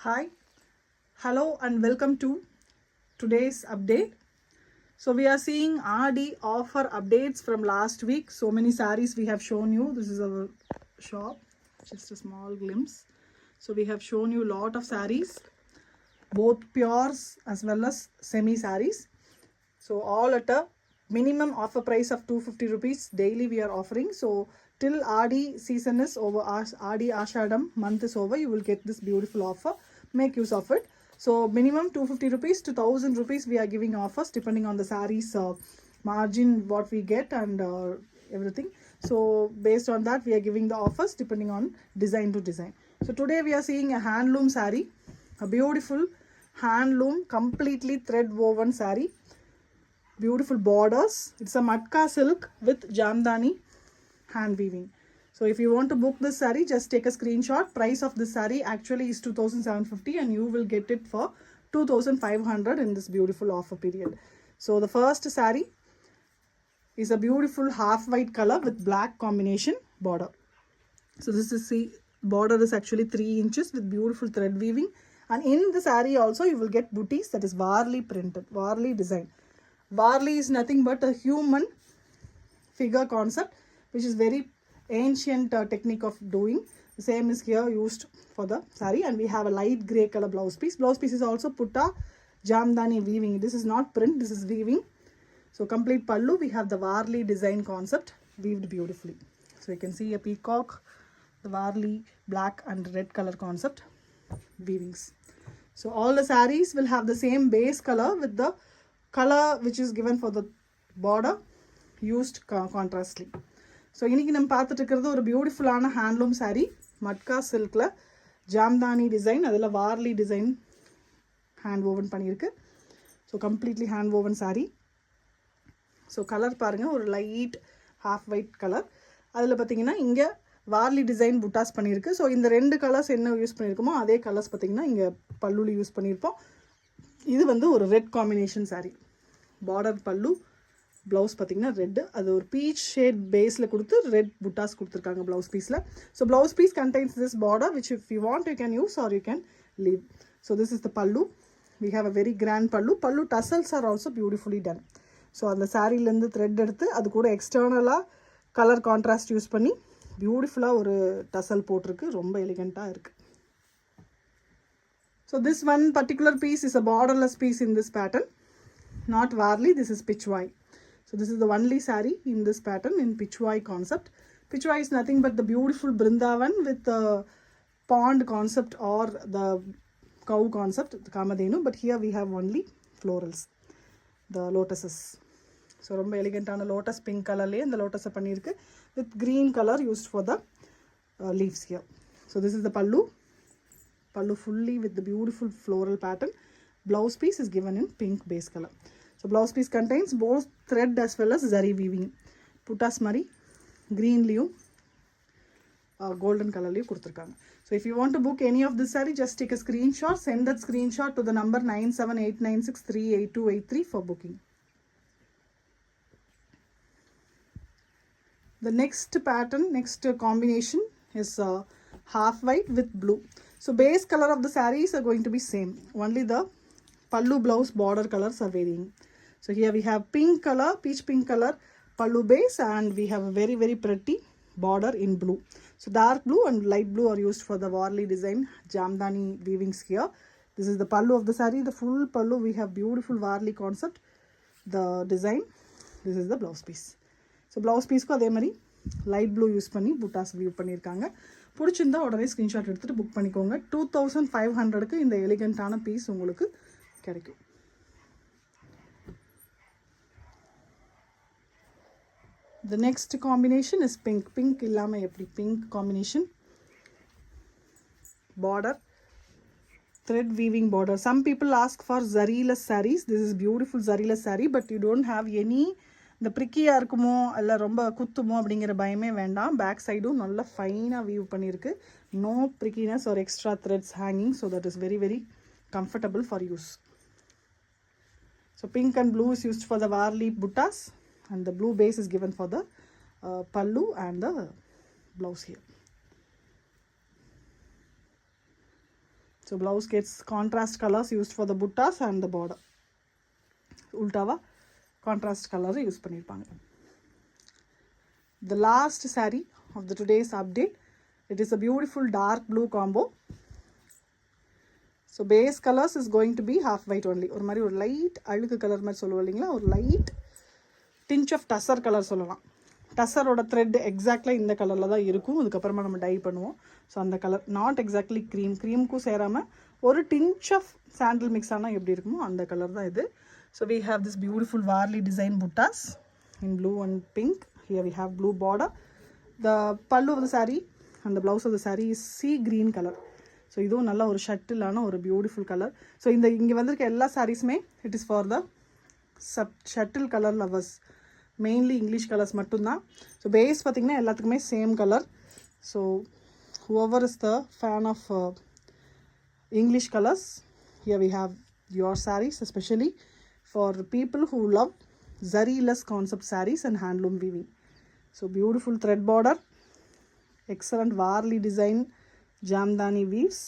Hi, hello and welcome to today's update. So we are seeing RD offer updates from last week. So many sarees we have shown you. This is our shop, just a small glimpse. So we have shown you a lot of sarees, both pures as well as semi sarees. So all at a minimum offer price of 250 rupees daily we are offering. So till RD season is over, RD Ashadam month is over, you will get this beautiful offer. Make use of it. So minimum 250 rupees to 1000 rupees we are giving offers depending on the sarees margin what we get and everything. So based on that we are giving the offers depending on design to design. So today we are seeing a handloom saree, a beautiful handloom completely thread woven saree. Beautiful borders. It's a matka silk with jamdani hand weaving. So if you want to book this saree, just take a screenshot. Price of this saree actually is 2750 and you will get it for 2500 in this beautiful offer period. So the first saree is a beautiful half white color with black combination border. So this is the border is actually 3 inches with beautiful thread weaving, and in the saree also you will get booties, that is Varli printed, Varli design. Varli is nothing but a human figure concept which is very ancient technique of doing. The same is here used for the saree, and we have a light grey color blouse piece. Blouse piece is also putta jamdani weaving. This is not print, this is weaving. So complete pallu, we have the Varli design concept weaved beautifully. So you can see a peacock, the Varli black and red color concept weavings. So all the sarees will have the same base color with the color which is given for the border used contrastly. So இன்னைக்கு நம்ம பார்த்துட்டு இருக்கிறது ஒரு பியூட்டிஃபுல்லான handloom saree, matka சில்க்ல Jamdani design, அதில் Warli design hand woven பண்ணியிருக்கு. So completely hand woven saree. So colour பாருங்கள், ஒரு லைட் ஹாஃப் ஒயிட் கலர். அதில் பார்த்தீங்கன்னா இங்கே வார்லி டிசைன் புட்டாஸ் பண்ணியிருக்கு. ஸோ இந்த ரெண்டு கலர்ஸ் என்ன யூஸ் பண்ணியிருக்கோமோ அதே கலர்ஸ் பார்த்தீங்கன்னா இங்கே பல்லுல யூஸ் பண்ணியிருப்போம். இது வந்து ஒரு ரெட் காம்பினேஷன் saree. பார்டர் பல்லு, ப்ளவுஸ் பார்த்தீங்கன்னா ரெட்டு, அது ஒரு பீச் ஷேட் பேஸில் கொடுத்து ரெட் புட்டாஸ் கொடுத்துருக்காங்க ப்ளவுஸ் பீஸில். So blouse piece contains this border which if you want you can use or you can leave. So this is the pallu. We have a very grand pallu. Pallu tassels are also beautifully done. So அந்த சாரீலேருந்து thread எடுத்து அது கூட எக்ஸ்டர்னலாக colour contrast use பண்ணி பியூட்டிஃபுல்லாக ஒரு டசல் போட்டிருக்கு, ரொம்ப எலிகண்ட்டாக இருக்குது. So this one particular piece is a borderless piece in this pattern, not Varli, this is Pichwai. So this is the only saree in this pattern in Pichwai concept. Pichwai is nothing but the beautiful Brindavan with the pond concept or the cow concept, the Kamadhenu, but here we have only florals, the lotuses. So ரொம்ப எலிகண்டான lotus pink colorலயே இந்த lotus பண்ணியிருக்கு with green color used for the leaves here. So this is the pallu. Pallu fully with the beautiful floral pattern. Blouse piece is given in pink base color. So blouse piece contains both thread as well as zari weaving. Puttas mari, green leaf, golden color leaf kuduthirukanga. So if you want to book any of this saree, just take a screenshot, send that screenshot to the number 9789638283 for booking. The next pattern, next combination is half white with blue. So base color of the sarees are going to be same, only the pallu blouse border colors are varying. So here we have pink color, peach pink color pallu base, and we have a very very pretty border in blue. So dark blue and light blue are used for the Varli design jamdani weavings here. This is the pallu of the saree, the full pallu. We have beautiful Varli concept, the design. This is the blouse piece. So blouse piece ko adhe mari light blue use பண்ணி புட்டாஸ் view பண்ணியிருக்காங்க. பிடிச்சிருந்தா உடனே screenshot எடுத்துகிட்டு book பண்ணிக்கோங்க. 2500க்கு இந்த எலிகண்டான piece உங்களுக்கு கிடைக்கும். The next combination is pink. Pink இல்லாமல் எப்படி, pink combination border, thread weaving border. Some people ask for zariless sarees. This is beautiful zariless saree, but you don't have any இந்த ப்ரிக்கியாக இருக்குமோ இல்லை ரொம்ப குத்துமோ அப்படிங்கிற பயமே வேண்டாம். பேக் சைடும் நல்லா ஃபைனாக வியூ பண்ணியிருக்கு. No prickliness or extra threads hanging, so that is very very comfortable for use. So pink and blue is used for the Warli buttas, and the blue base is given for the pallu and the blouse here. So blouse gets contrast colors used for the buttas and the border. Ultava contrast color use பண்ணிருப்பாங்க. The last saree of the today's update, it is a beautiful dark blue combo. So base colors is going to be half white only. ஒரு மாதிரி ஒரு light அழுக்கு colour மாதிரி சொல்லுவோம் இல்லைங்களா, ஒரு light tinge of tussar colour சொல்லலாம். டசரோட த்ரெட் எக்ஸாக்ட்லாக இந்த கலரில் தான் இருக்கும். அதுக்கப்புறமா நம்ம டை பண்ணுவோம். ஸோ அந்த கலர் நாட் எக்ஸாக்ட்லி க்ரீம்க்கும் சேராமல் ஒரு டிஞ்ச் ஆஃப் சாண்டில் மிக்ஸ் ஆனால் எப்படி இருக்குமோ அந்த கலர் தான் இது. So we have this beautiful varli design buttas in blue and pink. Here we have blue border. The pallu of the saree and the blouse of the saree is sea green color. So இதுவும் நல்ல ஒரு ஷட்டிலான ஒரு beautiful colour. So இந்த இங்கே வந்திருக்க எல்லா சாரீஸுமே it is for the subtle colour lovers. Mainly English colours மட்டும்தான். ஸோ பேஸ் பார்த்திங்கன்னா எல்லாத்துக்குமே same colour. So whoever is the fan of English colors, here we have your sarees, especially for people who love zari-less concept sarees and handloom weaving. So beautiful thread border, excellent varli design, jamdani weaves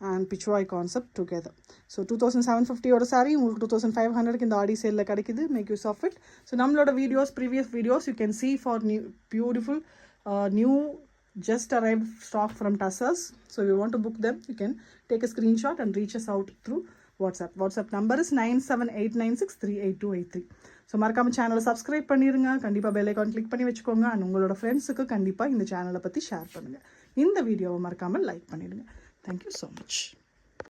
and pichwai concept together. So 2750 oda saree உங்களுக்கு 2500 க்கு இந்த ஆடி சேல்ல கிடைக்குது. Make use of it. So நம்மளோட videos previous videos you can see for new beautiful new just arrived stock from Tassers. So if you want to book them, you can take a screenshot and reach us out through WhatsApp. WhatsApp number is 9789638283. So மறக்காம சேனலை subscribe பண்ணிடுங்க. கண்டிப்பாக bell icon click பண்ணி வச்சுக்கோங்க. And உங்களோட ஃப்ரெண்ட்ஸுக்கு கண்டிப்பாக இந்த சேனலை பற்றி ஷேர் பண்ணுங்கள். இந்த வீடியோவை மறக்காமல் லைக் பண்ணிடுங்க. Thank you so much.